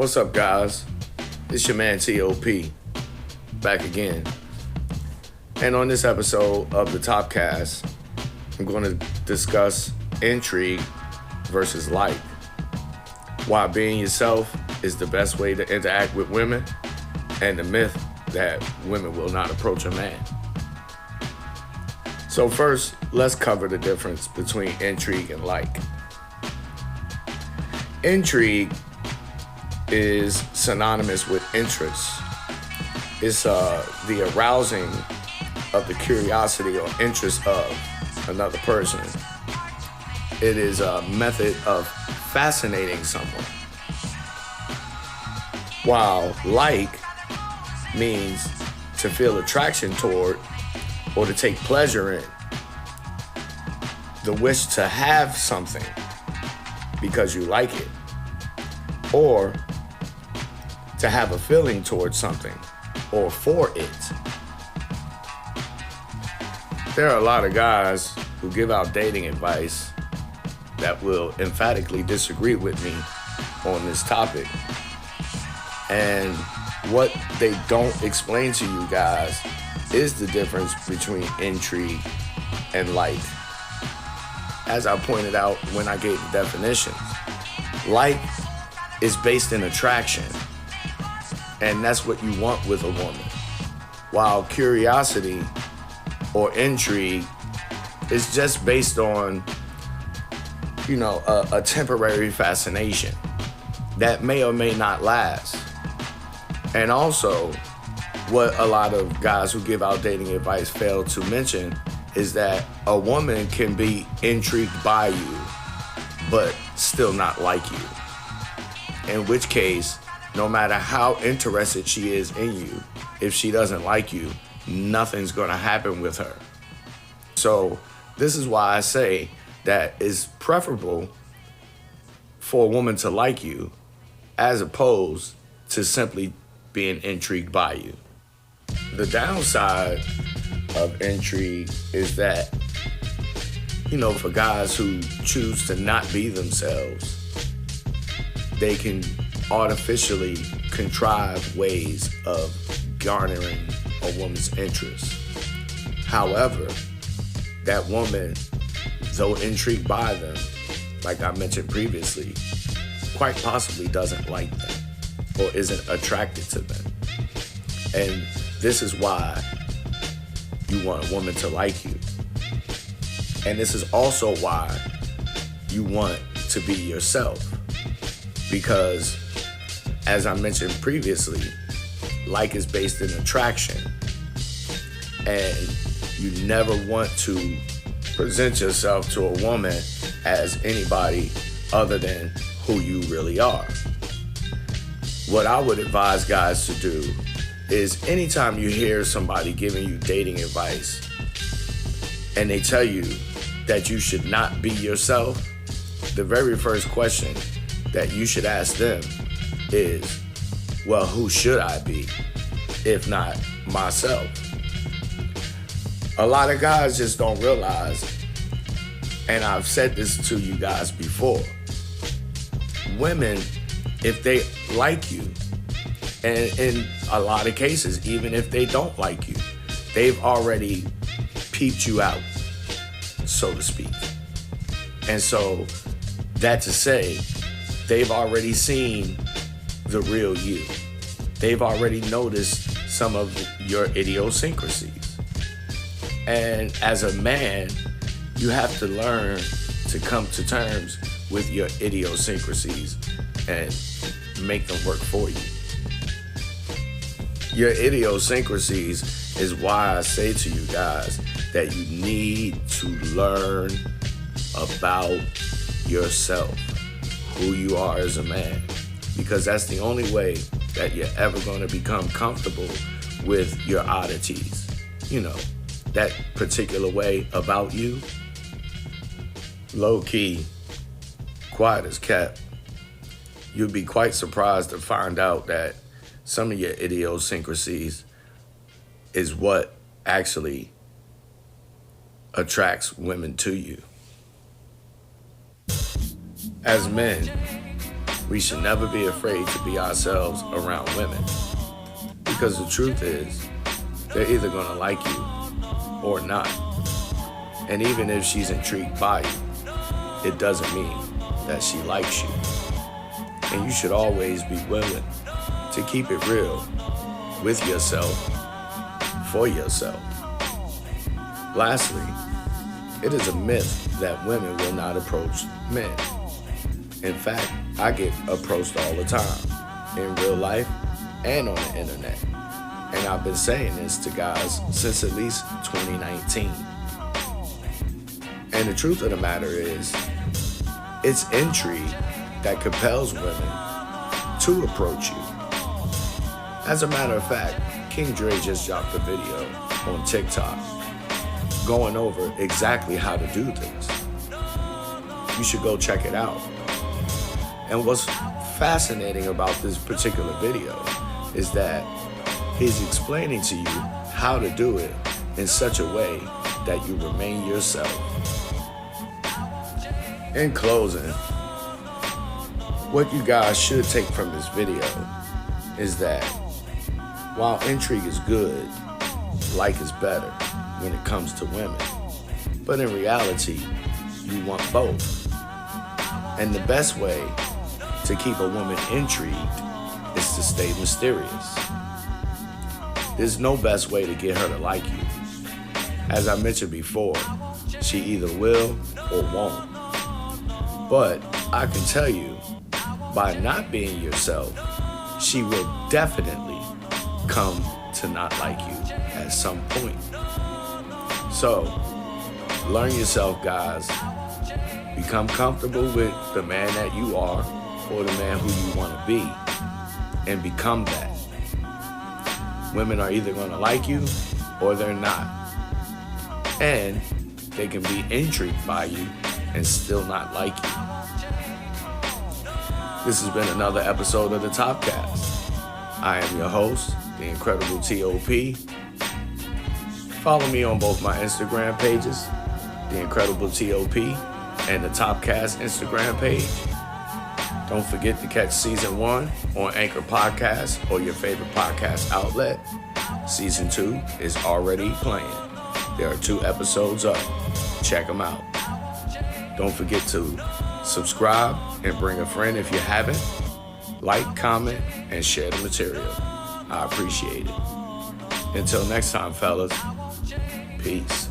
What's up, guys? It's your man T.O.P. back again. And on this episode of the T.O.P Cast, I'm going to discuss intrigue versus like. Why being yourself is the best way to interact with women, and the myth that women will not approach a man. So first, let's cover the difference between intrigue and like. Intrigue is synonymous with interest. It's the arousing of the curiosity or interest of another person. It is a method of fascinating someone. While like means to feel attraction toward or to take pleasure in. The wish to have something because you like it, or to have a feeling towards something or for it. There are a lot of guys who give out dating advice that will emphatically disagree with me on this topic. And what they don't explain to you guys is the difference between intrigue and like. As I pointed out when I gave the definitions, like is based in attraction, and that's what you want with a woman. While curiosity or intrigue is just based on, a temporary fascination that may or may not last. And also, what a lot of guys who give out dating advice fail to mention is that a woman can be intrigued by you, but still not like you. In which case, no matter how interested she is in you, if she doesn't like you, nothing's gonna happen with her. So this is why I say that it's preferable for a woman to like you as opposed to simply being intrigued by you. The downside of intrigue is that, for guys who choose to not be themselves, they can artificially contrive ways of garnering a woman's interest. However, that woman, though intrigued by them, like I mentioned previously, quite possibly doesn't like them or isn't attracted to them. And this is why you want a woman to like you. And this is also why you want to be yourself. Because, as I mentioned previously, like is based in attraction. And you never want to present yourself to a woman as anybody other than who you really are. What I would advise guys to do is anytime you hear somebody giving you dating advice and they tell you that you should not be yourself, the very first question that you should ask them is, well, who should I be if not myself? A lot of guys just don't realize, and I've said this to you guys before, women, if they like you, and in a lot of cases, even if they don't like you, they've already peeped you out, so to speak. And so, that to say, they've already seen the real you. They've already noticed some of your idiosyncrasies. And as a man, you have to learn to come to terms with your idiosyncrasies and make them work for you. Your idiosyncrasies is why I say to you guys that you need to learn about yourself, who you are as a man, because that's the only way that you're ever going to become comfortable with your oddities. That particular way about you, low key, quiet as kept. You'd be quite surprised to find out that some of your idiosyncrasies is what actually attracts women to you. As men, We should never be afraid to be ourselves around women. Because the truth is, they're either gonna like you or not. And even if she's intrigued by you, it doesn't mean that she likes you. And you should always be willing to keep it real with yourself, for yourself. Lastly, it is a myth that women will not approach men. In fact, I get approached all the time, in real life and on the internet. And I've been saying this to guys since at least 2019. And the truth of the matter is, it's intrigue that compels women to approach you. As a matter of fact, Kingdreism just dropped a video on TikTok going over exactly how to do this. You should go check it out. And what's fascinating about this particular video is that he's explaining to you how to do it in such a way that you remain yourself. In closing, what you guys should take from this video is that while intrigue is good, like is better when it comes to women. But in reality, you want both. And the best way to keep a woman intrigued is to stay mysterious. There's no best way to get her to like you. As I mentioned before, she either will or won't. But I can tell you, by not being yourself, she will definitely come to not like you at some point. So, learn yourself, guys. Become comfortable with the man that you are or the man who you want to be, and become that. Women are either going to like you or they're not. And they can be intrigued by you and still not like you. This has been another episode of the T.O.P Cast. I am your host, the Incredible T.O.P. Follow me on both my Instagram pages, the Incredible T.O.P. and the T.O.P Cast Instagram page. Don't forget to catch Season 1 on Anchor Podcast or your favorite podcast outlet. Season 2 is already playing. There are 2 episodes up. Check them out. Don't forget to subscribe and bring a friend if you haven't. Like, comment, and share the material. I appreciate it. Until next time, fellas. Peace.